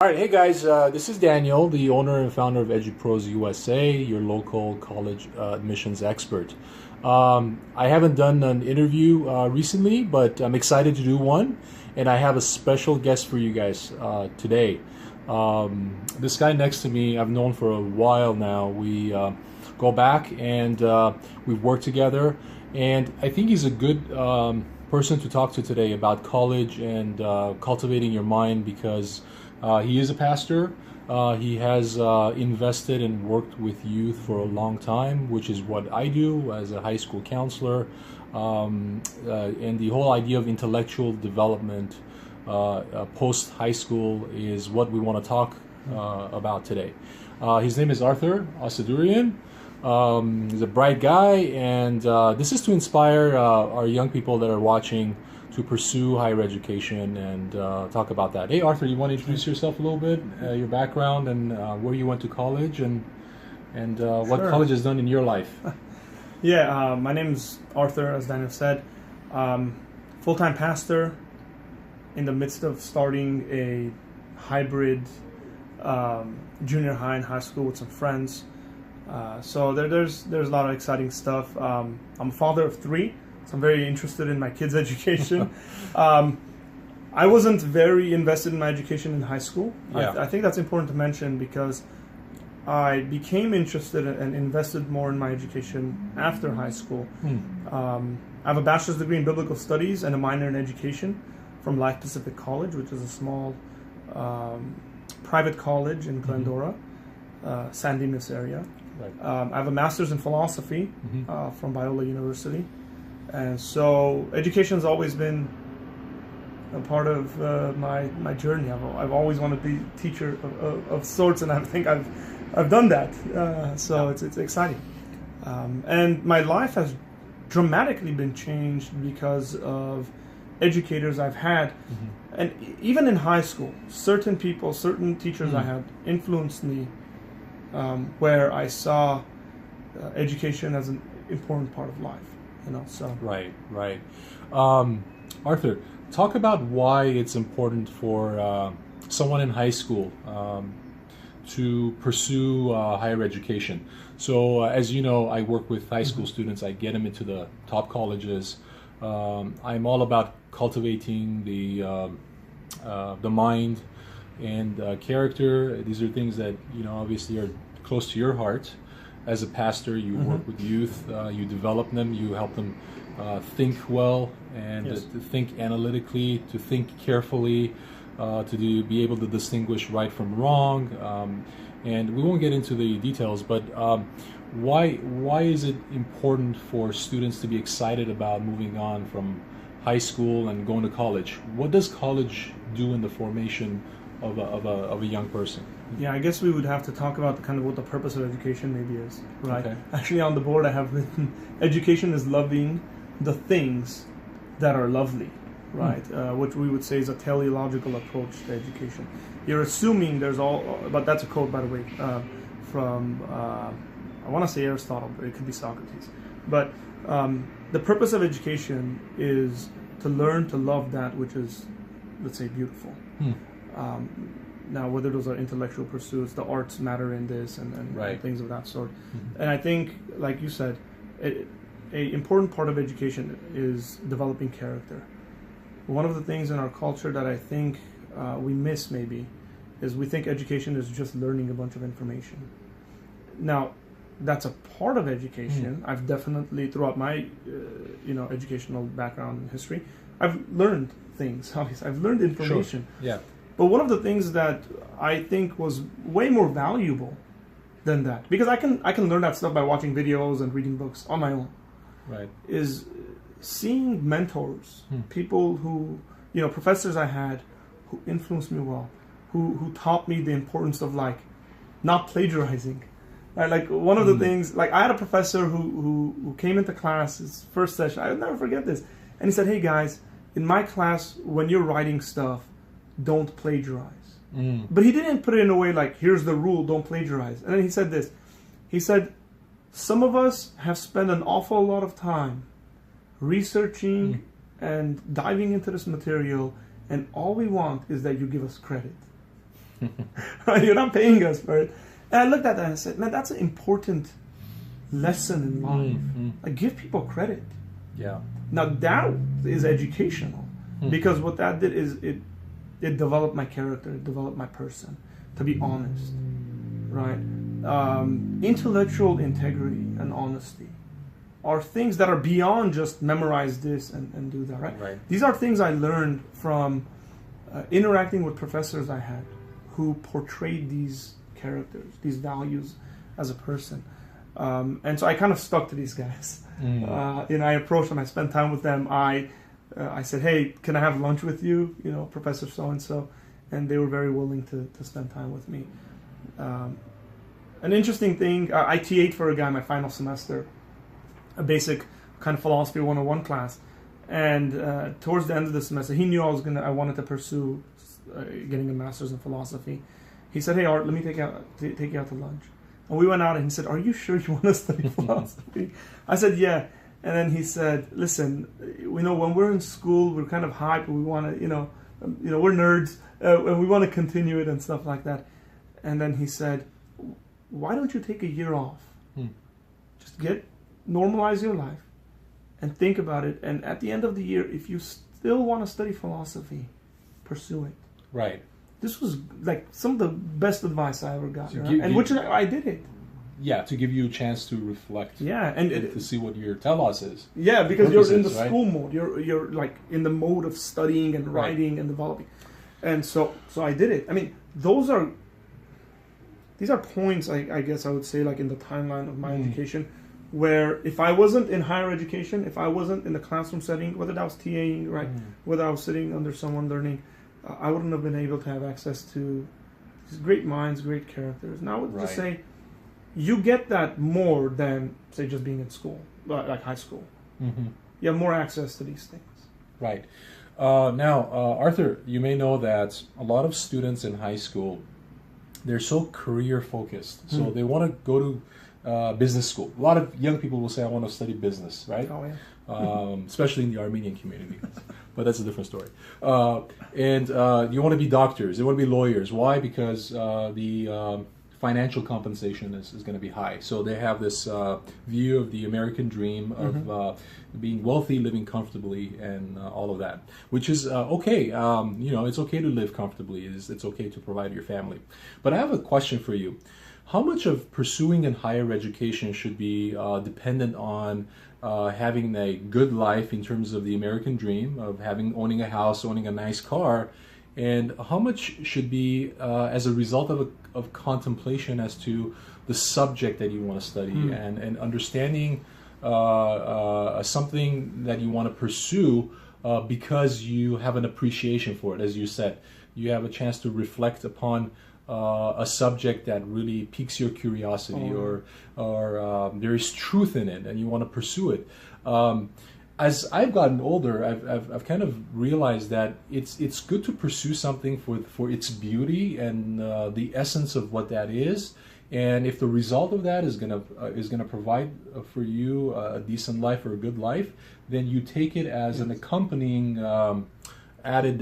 All right, hey guys, this is Daniel, the owner and founder of EduPros USA, your local college admissions expert. I haven't done an interview recently, but I'm excited to do one, and I have a special guest for you guys today. This guy next to me, I've known for a while now. We go back and we've worked together, and I think he's a good person to talk to today about college and cultivating your mind because he is a pastor. He has invested and worked with youth for a long time, which is what I do as a high school counselor. And the whole idea of intellectual development post high school is what we want to talk about today. His name is Artur Asadurian. He's a bright guy, and this is to inspire our young people that are watching to pursue higher education and talk about that. Hey, Arthur, you want to introduce yourself a little bit, your background, and where you went to college, and what college has done in your life? Yeah, my name's Arthur, as Daniel said. Full-time pastor in the midst of starting a hybrid junior high and high school with some friends. So there's a lot of exciting stuff. I'm a father of three. So I'm very interested in my kids' education. I wasn't very invested in my education in high school. Yeah. I think that's important to mention because I became interested and invested more in my education after high school. I have a bachelor's degree in biblical studies and a minor in education from Life Pacific College, which is a small private college in Glendora, San Dimas area. Right. I have a master's in philosophy from Biola University. And so education has always been a part of my journey. I've always wanted to be a teacher of sorts, and I think I've done that. So it's exciting. And my life has dramatically been changed because of educators I've had. And even in high school, certain people, certain teachers I had influenced me where I saw education as an important part of life. So Right. Arthur, talk about why it's important for someone in high school to pursue higher education. So, as you know, I work with high school students. I get them into the top colleges. I'm all about cultivating the mind and character. These are things that obviously are close to your heart. As a pastor, you work with youth, you develop them, you help them think well and to think analytically, to think carefully, be able to distinguish right from wrong. And we won't get into the details, but why is it important for students to be excited about moving on from high school and going to college? What does college do in the formation of a young person? Yeah, I guess we would have to talk about what the purpose of education maybe is, right? Okay. Actually, on the board I have written, education is loving the things that are lovely, right? Which we would say is a teleological approach to education. You're assuming but that's a quote, by the way, from, I want to say Aristotle, but it could be Socrates. But the purpose of education is to learn to love that which is, let's say, beautiful. Now, whether those are intellectual pursuits, the arts matter in this, and things of that sort. And I think, like you said, an important part of education is developing character. One of the things in our culture that I think we miss maybe is we think education is just learning a bunch of information. Now, that's a part of education. I've definitely, throughout my educational background and history, I've learned things. Obviously, I've learned information. Sure. Yeah. But one of the things that I think was way more valuable than that, because I can learn that stuff by watching videos and reading books on my own, Right. is seeing mentors, people who, professors I had who influenced me well, who taught me the importance of not plagiarizing. Right? Like one of the things, I had a professor who came into class, his first session, I'll never forget this, and he said, "Hey guys, in my class, when you're writing stuff, don't plagiarize." But he didn't put it in a way like, here's the rule, don't plagiarize. And then he said this. He said, some of us have spent an awful lot of time researching and diving into this material, and all we want is that you give us credit. You're not paying us for it. And I looked at that and I said, man, that's an important lesson in life. Like, give people credit. Yeah. Now that is educational, because what that did is it developed my character, it developed my person, to be honest, right? Intellectual integrity and honesty are things that are beyond just memorize this and do that, right? Right. These are things I learned from interacting with professors I had who portrayed these characters, these values as a person. And so I kind of stuck to these guys. I approached them, I spent time with them. I said, hey, can I have lunch with you? Professor so-and-so. And they were very willing to spend time with me. An interesting thing, I TA'd for a guy my final semester, a basic kind of philosophy 101 class. And towards the end of the semester, he knew I wanted to pursue getting a master's in philosophy. He said, hey, Art, let me take you out to lunch. And we went out and he said, are you sure you want to study philosophy? I said, yeah. And then he said, listen, when we're in school, we're kind of hype, and we want to, we're nerds, and we want to continue it and stuff like that. And then he said, why don't you take a year off? Just normalize your life and think about it. And at the end of the year, if you still want to study philosophy, pursue it. Right. This was like some of the best advice I ever got, which I did it. Yeah, to give you a chance to reflect. Yeah, and to see what your telos is. Yeah, because you're in the school mode. You're like in the mode of studying and writing and developing, and so I did it. I mean, these are points I guess I would say, like, in the timeline of my education, where if I wasn't in higher education, if I wasn't in the classroom setting, whether that was TAing, whether I was sitting under someone learning, I wouldn't have been able to have access to these great minds, great characters. And I would just say, you get that more than, say, just being in school, like high school. You have more access to these things. Right. Now, Arthur, you may know that a lot of students in high school, they're so career focused. So they want to go to business school. A lot of young people will say, I want to study business, right? Oh, yeah. Especially in the Armenian community. But that's a different story. And you want to be doctors. You want to be lawyers. Why? Because the financial compensation is going to be high. So they have this view of the American dream of being wealthy, living comfortably, and all of that, which is okay. It's okay to live comfortably. It's okay to provide your family. But I have a question for you. How much of pursuing in higher education should be dependent on having a good life in terms of the American dream of owning a house, owning a nice car, and how much should be as a result of contemplation as to the subject that you want to study and understanding something that you want to pursue because you have an appreciation for it. As you said, you have a chance to reflect upon a subject that really piques your curiosity, or there is truth in it and you want to pursue it. As I've gotten older, I've kind of realized that it's good to pursue something for its beauty and the essence of what that is. And if the result of that is gonna provide for you a decent life or a good life, then you take it as an accompanying added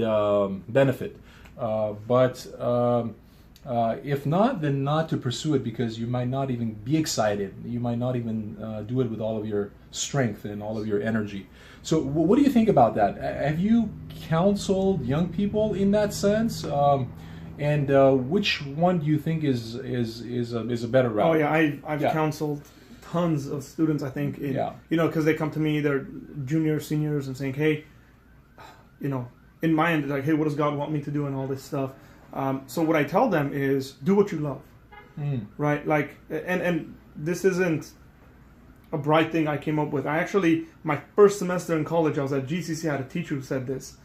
benefit. But if not, then not to pursue it, because you might not even be excited. You might not even do it with all of your strength and all of your energy. So what do you think about that? Have you counseled young people in that sense? And which one do you think is a better route? Oh yeah, I've counseled tons of students. I think because they come to me, they're juniors, seniors, and saying, hey, in my end, like, hey, what does God want me to do and all this stuff. So what I tell them is, do what you love, right? Like, and this isn't a bright thing I came up with. My first semester in college, I was at GCC. I had a teacher who said this,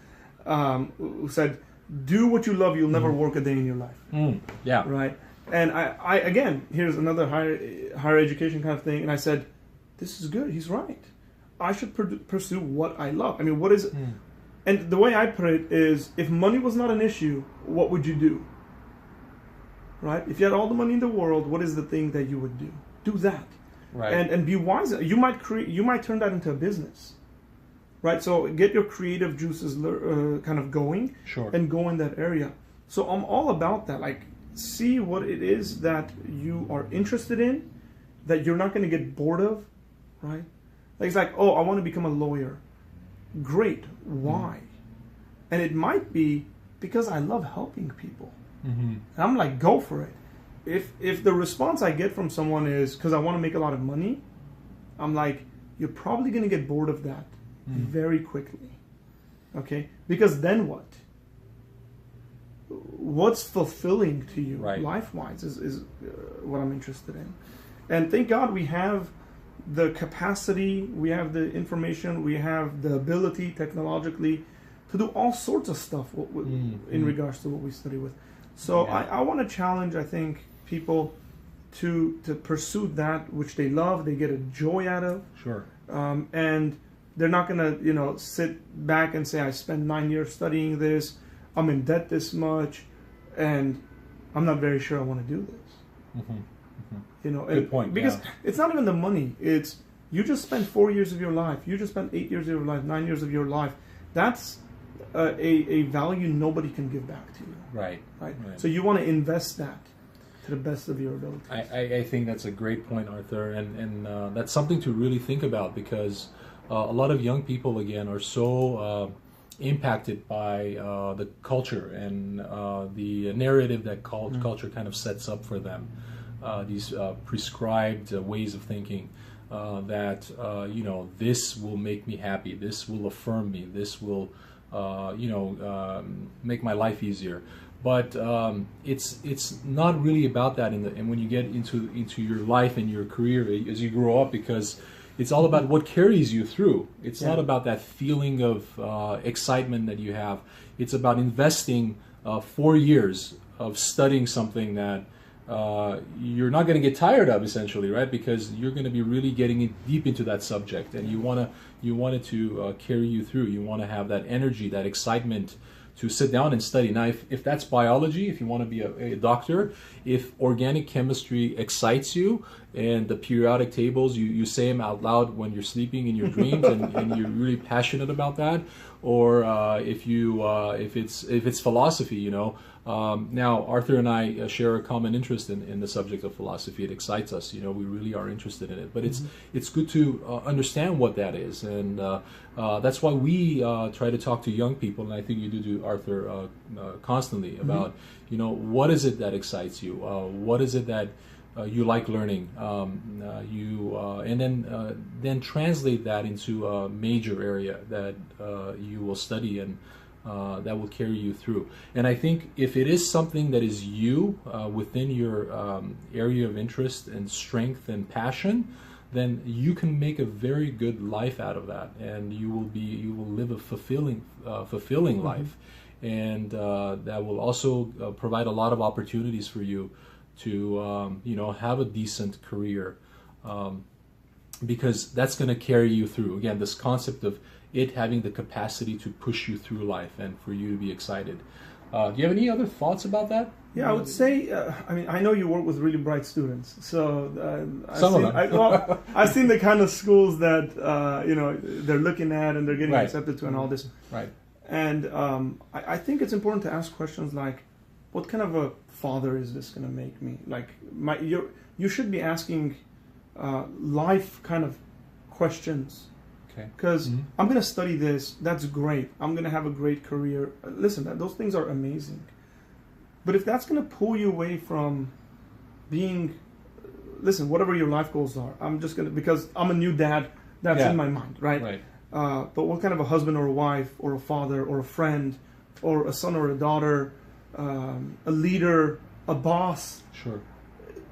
who said, do what you love, you'll never work a day in your life. Yeah. Right? And I again, here's another higher education kind of thing. And I said, this is good. He's right. I should pursue what I love. I mean, what is it? And the way I put it is, if money was not an issue, what would you do? Right? If you had all the money in the world, what is the thing that you would do? Do that. Right. And be wise. You might turn that into a business. Right? So get your creative juices kind of going. Sure. And go in that area. So I'm all about that. Like, see what it is that you are interested in, that you're not going to get bored of, right? Like, it's like, oh, I want to become a lawyer. Great. Why? And it might be because I love helping people. And I'm like, go for it. If the response I get from someone is because I want to make a lot of money, I'm like, you're probably going to get bored of that very quickly. Okay? Because then what? What's fulfilling to you life-wise is what I'm interested in. And thank God we have the capacity, we have the information, we have the ability technologically to do all sorts of stuff in regards to what we study with. So I want to challenge, I think, people to pursue that which they love, they get a joy out of. Sure. And they're not going to, sit back and say, I spent 9 years studying this, I'm in debt this much, and I'm not very sure I want to do this. Good point. Because it's not even the money. It's you just spent 4 years of your life. You just spent 8 years of your life, 9 years of your life. That's a value nobody can give back to you. Right. So you want to invest that to the best of your ability. I think that's a great point, Arthur, and that's something to really think about, because a lot of young people, again, are so impacted by the culture and the narrative that culture kind of sets up for them. These prescribed ways of thinking that this will make me happy, this will affirm me, this will make my life easier. But it's not really about that. And when you get into your life and your career as you grow up, because it's all about what carries you through. It's not about that feeling of excitement that you have. It's about investing 4 years of studying something that you're not going to get tired of, essentially, right? Because you're going to be really getting deep into that subject, and you want it to carry you through. You want to have that energy, that excitement to sit down and study. Now, if that's biology, if you want to be a doctor, if organic chemistry excites you, and the periodic tables, you say them out loud when you're sleeping in your dreams, and you're really passionate about that, or if it's philosophy, now, Arthur and I share a common interest in the subject of philosophy. It excites us. We really are interested in it. But it's good to understand what that is, and that's why we try to talk to young people, and I think you do, Arthur, constantly about what is it that excites you, what is it that you like learning, and then translate that into a major area that you will study and that will carry you through. And I think if it is something that is you within your area of interest and strength and passion, then you can make a very good life out of that, and you will live a fulfilling life, and that will also provide a lot of opportunities for you to have a decent career, because that's going to carry you through. Again, this concept of it having the capacity to push you through life and for you to be excited. Do you have any other thoughts about that? Yeah, I would say, I know you work with really bright students, so I've seen the kind of schools that they're looking at and they're getting accepted to and all this. Right. And I think it's important to ask questions like, what kind of a father is this going to make me? Like, you should be asking life kind of questions. Because I'm going to study this, that's great. I'm going to have a great career. Listen, those things are amazing. But if that's going to pull you away from being, whatever your life goals are, I'm just going to, because I'm a new dad, that's in my mind, right? But what kind of a husband or a wife or a father or a friend or a son or a daughter, a leader, a boss? Sure.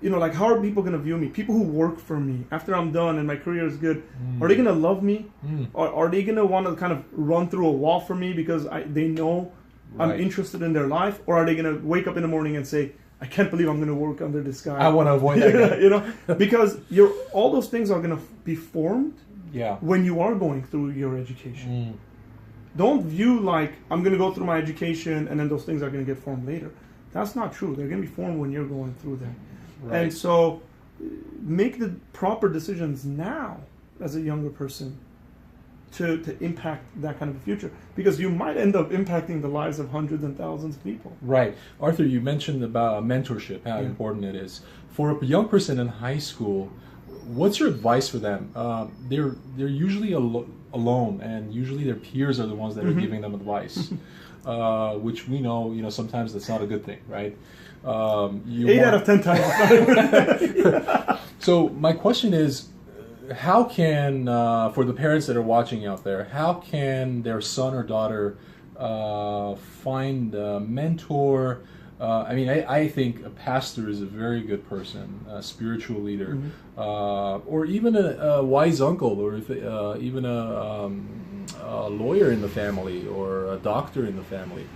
How are people going to view me? People who work for me after I'm done and my career is good, are they going to love me? Or are they going to want to kind of run through a wall for me because they know I'm interested in their life? Or are they going to wake up in the morning and say, I can't believe I'm going to work under this guy. I want to avoid that guy. Because all those things are going to be formed when you are going through your education. Don't view like, I'm going to go through my education and then those things are going to get formed later. That's not true. They're going to be formed when you're going through them. Right. And so make the proper decisions now as a younger person to impact that kind of a future, because you might end up impacting the lives of hundreds and thousands of people. Right. Arthur, you mentioned about mentorship, how important it is. For a young person in high school, what's your advice for them? They're usually alone, and usually their peers are the ones that are giving them advice, which we know, sometimes that's not a good thing, right? 8 out of 10 times it's not a good thing. So my question is, how can, for the parents that are watching out there, how can their son or daughter find a mentor? I think a pastor is a very good person, a spiritual leader, or even a wise uncle, or even a lawyer in the family, or a doctor in the family.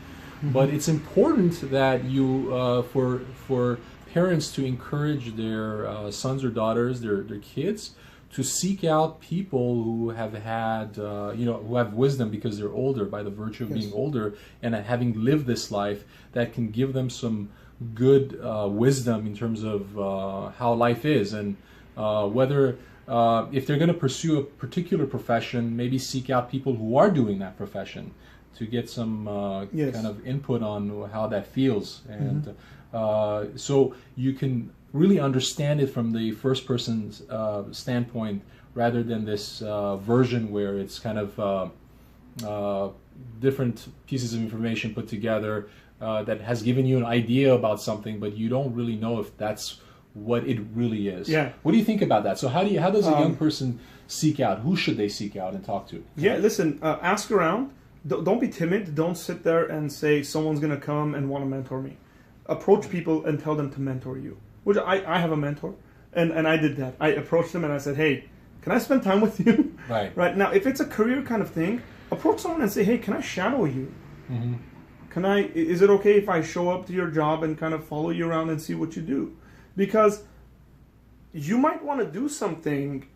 But it's important that you, for parents to encourage their sons or daughters, their kids, to seek out people who have had, who have wisdom because they're older, by the virtue of being older, and having lived this life, that can give them some good wisdom in terms of how life is, and whether, if they're going to pursue a particular profession, maybe seek out people who are doing that profession to get some kind of input on how that feels. And so you can really understand it from the first person's standpoint, rather than this version where it's kind of different pieces of information put together that has given you an idea about something, but you don't really know if that's what it really is. Yeah. What do you think about that? So how does a young person seek out? Who should they seek out and talk to? Yeah, listen, ask around. Don't be timid. Don't sit there and say someone's going to come and want to mentor me. Approach people and tell them to mentor you. Which I have a mentor, and I did that. I approached him and I said, hey, can I spend time with you? Right. Right. Now, if it's a career kind of thing, approach someone and say, hey, can I shadow you? Is it okay if I show up to your job and kind of follow you around and see what you do? Because you might want to do something,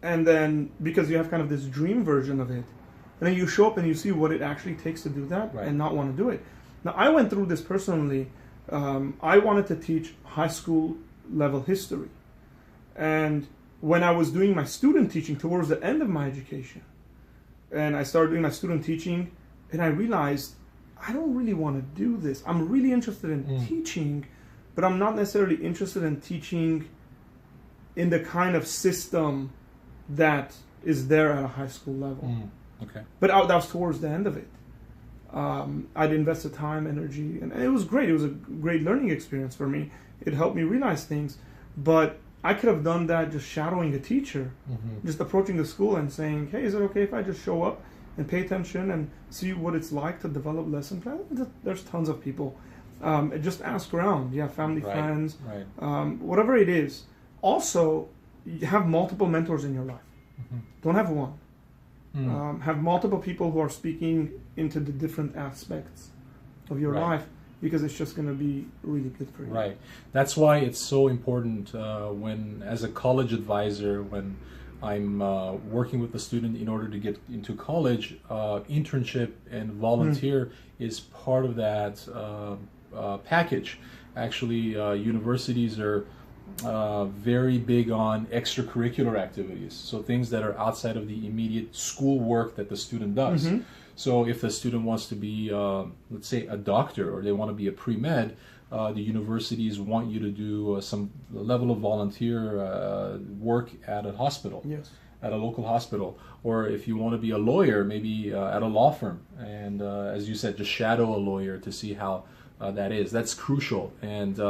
and then, because you have kind of this dream version of it, and then you show up and you see what it actually takes to do that, and not want to do it. Now, I went through this personally. I wanted to teach high school level history. And when I was doing my student teaching towards the end of my education, and I started doing my student teaching, and I realized I don't really want to do this. I'm really interested in teaching, but I'm not necessarily interested in teaching in the kind of system that is there at a high school level. Okay. But that was towards the end of it. I'd invested time, energy, and it was great. It was a great learning experience for me. It helped me realize things, but I could have done that just shadowing a teacher, just approaching the school and saying, hey, is it okay if I just show up and pay attention and see what it's like to develop lesson plans? There's tons of people. Just ask around. Yeah, family, friends, whatever it is. Also, you have multiple mentors in your life. Don't have one. Have multiple people who are speaking into the different aspects of your life, because it's just going to be really good for you. Right. That's why it's so important when, as a college advisor, when I'm working with the student in order to get into college, internship and volunteer is part of that package. Actually, universities are very big on extracurricular activities, so things that are outside of the immediate school work that the student does. So if the student wants to be, let's say, a doctor, or they want to be a pre-med, the universities want you to do some level of volunteer work at a hospital, at a local hospital. Or if you want to be a lawyer, maybe at a law firm, and as you said, just shadow a lawyer to see how that is. That's crucial, and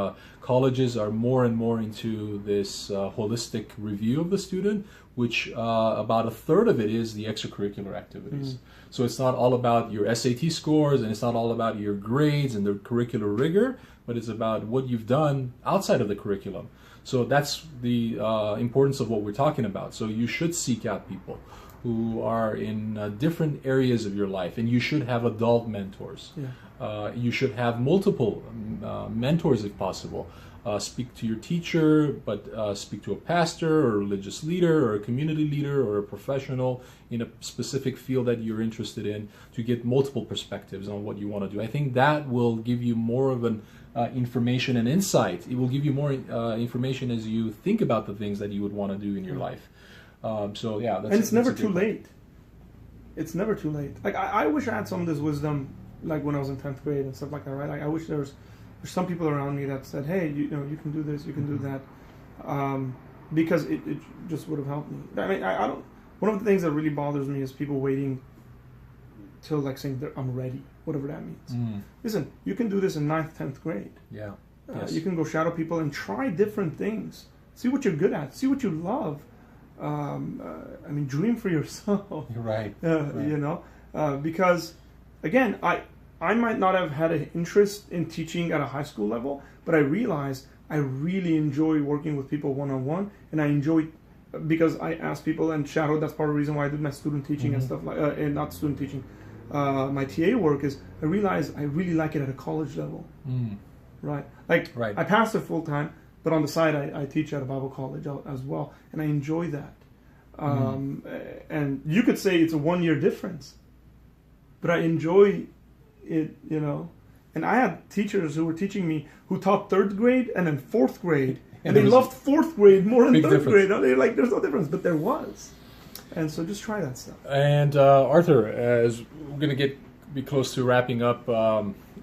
colleges are more and more into this holistic review of the student, which about a third of it is the extracurricular activities. So it's not all about your SAT scores, and it's not all about your grades and the curricular rigor, but it's about what you've done outside of the curriculum. So that's the importance of what we're talking about. So you should seek out people who are in different areas of your life, and you should have adult mentors. You should have multiple mentors if possible. Speak to your teacher, but speak to a pastor or a religious leader or a community leader or a professional in a specific field that you're interested in, to get multiple perspectives on what you want to do. I think that will give you more of an information and insight. It will give you more information as you think about the things that you would want to do in your life. So yeah, that's, and it's never too late. it's never too late. Like I wish I had some of this wisdom, like when I was in 10th grade and stuff like that, right? Like I wish there's some people around me that said, hey, you know, you can do this, you can do that, because it just would have helped me. I mean, I don't. One of the things that really bothers me is people waiting till like saying that I'm ready, whatever that means. Listen, you can do this in 9th, 10th grade. Yeah. Yes. You can go shadow people and try different things. See what you're good at. See what you love. I mean, dream for yourself. Right. You know, because again, I might not have had an interest in teaching at a high school level, but I realized I really enjoy working with people one-on-one, and I enjoy because I ask people and shadow. That's part of the reason why I did my student teaching and stuff like, and not student teaching. My TA work is I realized I really like it at a college level. Right. Like I pastor full time, but on the side I teach at a Bible college as well, and I enjoy that. And you could say it's a 1-year difference, but I enjoy it, you know. And I had teachers who were teaching me who taught 3rd grade and then 4th grade, and they loved 4th grade more than 3rd grade. They're like, there's no difference, but there was. And so just try that stuff. And Arthur, as we're going to be close to wrapping up,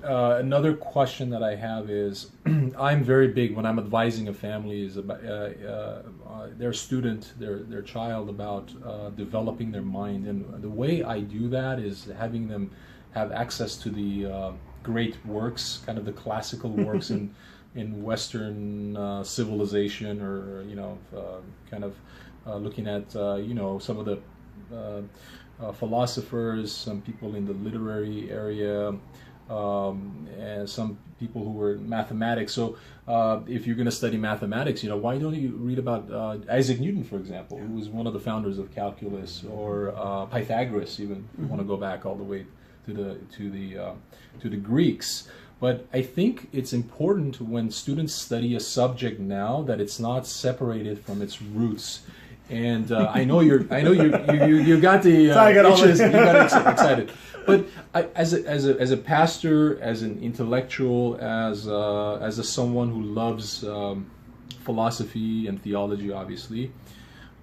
another question that I have is, I'm very big when I'm advising a family is about their student, their child, about developing their mind. And the way I do that is having them have access to the great works, kind of the classical works in Western civilization, or kind of looking at some of the philosophers, some people in the literary area, and some people who were in mathematics. So if you're going to study mathematics, why don't you read about Isaac Newton, for example, who was one of the founders of calculus, or Pythagoras, even if you want to go back all the way to the Greeks. But I think it's important when students study a subject now that it's not separated from its roots. And I know you got the itches, you got excited. But as a pastor, as an intellectual, as someone who loves philosophy and theology, obviously,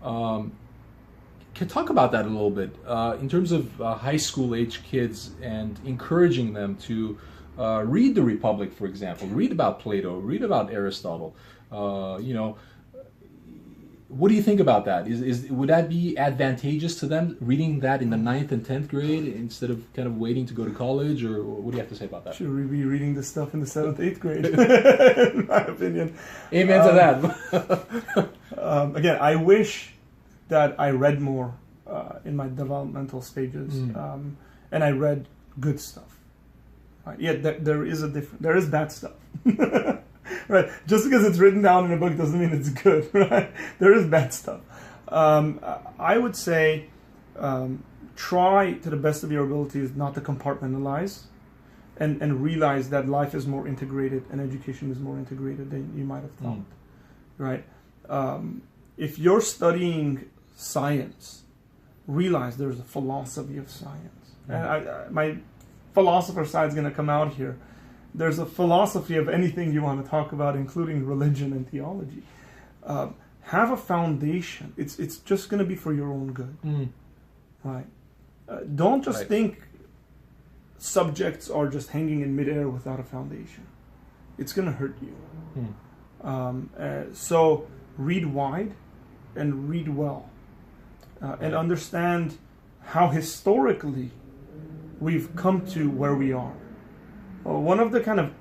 can talk about that a little bit in terms of high school age kids and encouraging them to read the Republic, for example, read about Plato, read about Aristotle. What do you think about that? Would that be advantageous to them, reading that in the 9th and 10th grade instead of kind of waiting to go to college, or what do you have to say about that? Should we be reading this stuff in the 7th, 8th grade? In my opinion. Amen to that. Again, I wish that I read more in my developmental stages, and I read good stuff. Right? Yeah, there is there is bad stuff. Right, just because it's written down in a book doesn't mean it's good. Right, there is bad stuff. I would say try to the best of your abilities not to compartmentalize, and realize that life is more integrated and education is more integrated than you might have thought. Right, if you're studying science, realize there's a philosophy of science. And my philosopher side is going to come out here. There's a philosophy of anything you want to talk about, including religion and theology. Have a foundation. It's just going to be for your own good, right? Don't just think subjects are just hanging in midair without a foundation. It's going to hurt you. So read wide and read well, and understand how historically we've come to where we are. One of the kind of,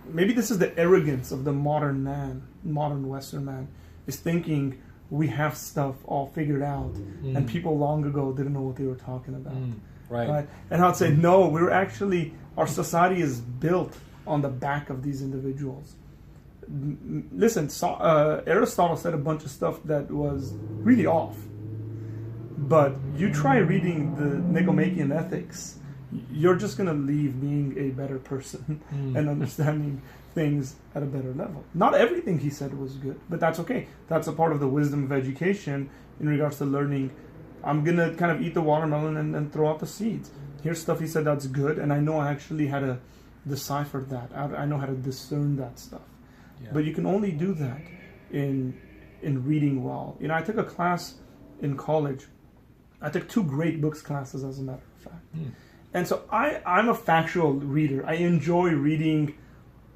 maybe this is the arrogance of the modern Western man, is thinking we have stuff all figured out, and people long ago didn't know what they were talking about. Right? And I'd say, no, our society is built on the back of these individuals. Listen, Aristotle said a bunch of stuff that was really off, but you try reading the Nicomachean Ethics, you're just going to leave being a better person and understanding things at a better level. Not everything he said was good, but that's okay. That's a part of the wisdom of education in regards to learning. I'm going to kind of eat the watermelon and throw out the seeds. Here's stuff he said that's good, and I know I actually had to decipher that. I know how to discern that stuff. Yeah. But you can only do that in reading well. I took a class in college I took 2 great books classes, as a matter of fact. And so I'm a factual reader. I enjoy reading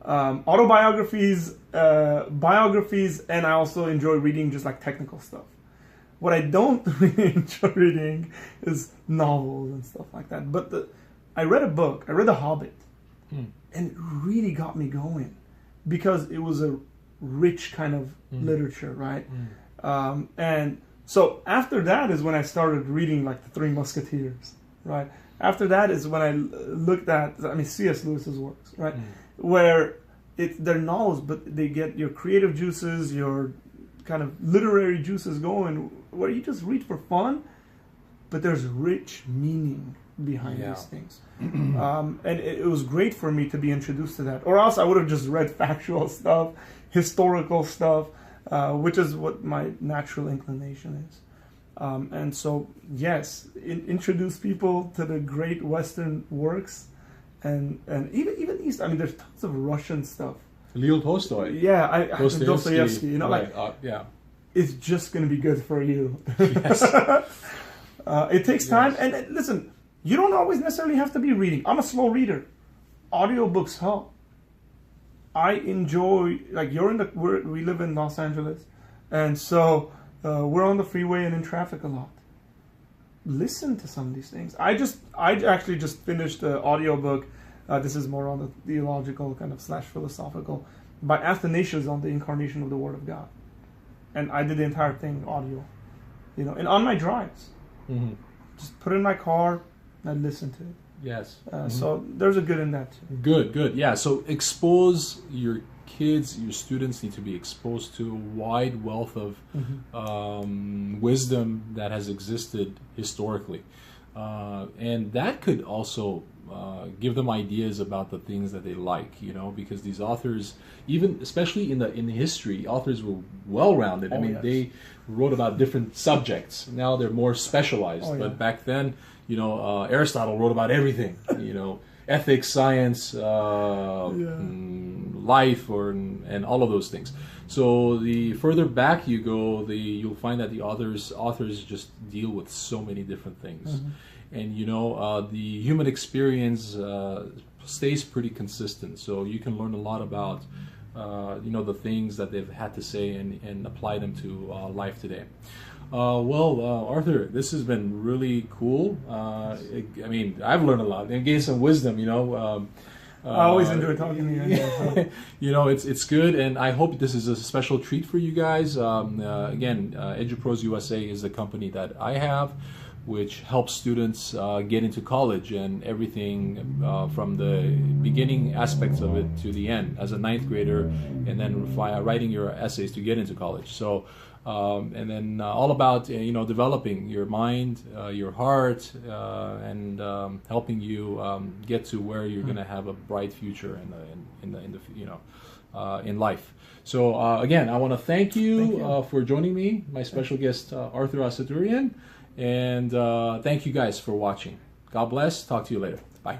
autobiographies, biographies, and I also enjoy reading just like technical stuff. What I don't really enjoy reading is novels and stuff like that. But I read a book. I read The Hobbit, and it really got me going because it was a rich kind of literature, right? And so after that is when I started reading like the Three Musketeers, right? After that is when I looked at, C.S. Lewis's works, right? Where they're novels, but they get your creative juices, your kind of literary juices going, where you just read for fun, but there's rich meaning behind these things. And it was great for me to be introduced to that. Or else I would have just read factual stuff, historical stuff, which is what my natural inclination is. And so, yes, introduce people to the great Western works, and even East. There's tons of Russian stuff. Leo Tolstoy. Yeah, Dostoevsky. Right. It's just going to be good for you. Yes. It takes time, and listen, you don't always necessarily have to be reading. I'm a slow reader. Audiobooks help. I enjoy, like, we live in Los Angeles, and so we're on the freeway and in traffic a lot. Listen to some of these things. I actually just finished the audiobook. This is more on the theological kind of / philosophical, by Athanasius on the incarnation of the Word of God, and I did the entire thing audio, and on my drives, just put it in my car and listen to it. Yes. So there's a good in that too. Good. Yeah. So expose your kids, your students need to be exposed to a wide wealth of wisdom that has existed historically, and that could also give them ideas about the things that they like, because these authors, even especially in the history, authors were well-rounded. They wrote about different subjects. Now they're more specialized, but back then, Aristotle wrote about everything, ethics, science, life, and all of those things. So the further back you go, you'll find that the authors just deal with so many different things. And the human experience stays pretty consistent. So you can learn a lot about the things that they've had to say and apply them to life today. Arthur, this has been really cool. I've learned a lot and gained some wisdom. I always enjoy talking to you. It's good, and I hope this is a special treat for you guys. Again, EduPros USA is the company that I have, which helps students get into college and everything from the beginning aspects of it to the end as a 9th grader, and then writing your essays to get into college. So, and then all about developing your mind, your heart, and helping you get to where you're going to have a bright future in life. So again, I want to thank you for joining me, my special guest Artur Asaturian. And thank you guys for watching. God bless. Talk to you later. Bye.